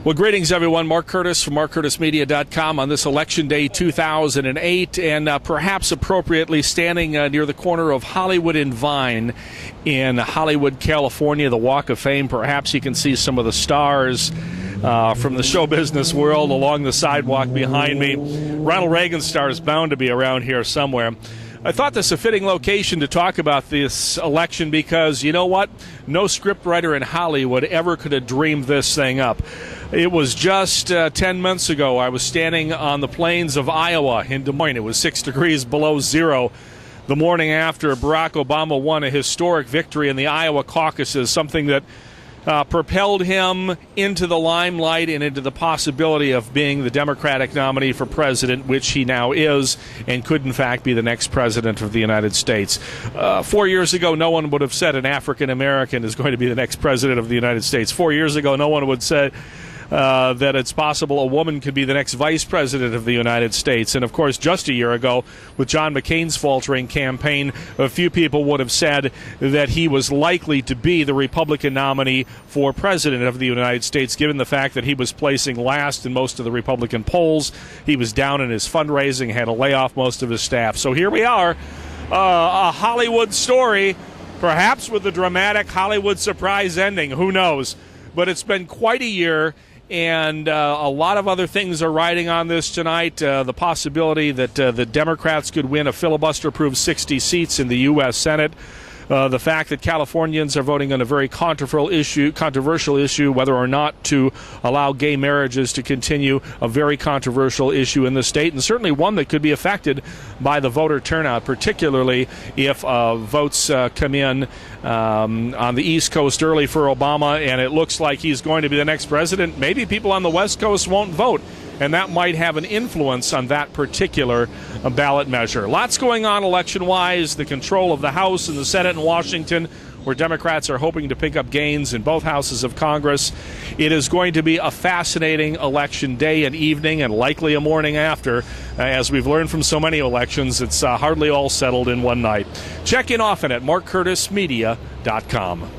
Well, greetings, everyone. Mark Curtis from MarkCurtisMedia.com on this Election Day 2008, and perhaps appropriately standing near the corner of Hollywood and Vine in Hollywood, California, the Walk of Fame. Perhaps you can see some of the stars from the show business world along the sidewalk behind me. Ronald Reagan star is bound to be around here somewhere. I thought this a fitting location to talk about this election because, you know what? No scriptwriter in Hollywood ever could have dreamed this thing up. It was just 10 months ago. I was standing on the plains of Iowa in Des Moines. It was 6 degrees below zero the morning after Barack Obama won a historic victory in the Iowa caucuses, something that propelled him into the limelight and into the possibility of being the Democratic nominee for president, which he now is, and could in fact be the next president of the United States. 4 years ago, no one would have said an African American is going to be the next president of the United States. 4 years ago, no one would say that it's possible a woman could be the next vice president of the United States. And, of course, just a year ago, with John McCain's faltering campaign, a few people would have said that he was likely to be the Republican nominee for president of the United States, given the fact that he was placing last in most of the Republican polls. He was down in his fundraising, had to lay off most of his staff. So here we are, a Hollywood story, perhaps with a dramatic Hollywood surprise ending. Who knows? But it's been quite a year. And a lot of other things are riding on this tonight. The possibility that the Democrats could win a filibuster-proof 60 seats in the U.S. Senate. The fact that Californians are voting on a very controversial issue, whether or not to allow gay marriages to continue, a very controversial issue in the state, and certainly one that could be affected by the voter turnout, particularly if votes come in on the East Coast early for Obama, and it looks like he's going to be the next president. Maybe people on the West Coast won't vote, and that might have an influence on that particular ballot measure. Lots going on election-wise, the control of the House and the Senate in Washington, where Democrats are hoping to pick up gains in both houses of Congress. It is going to be a fascinating election day and evening, and likely a morning after. As we've learned from so many elections, it's hardly all settled in one night. Check in often at MarkCurtisMedia.com.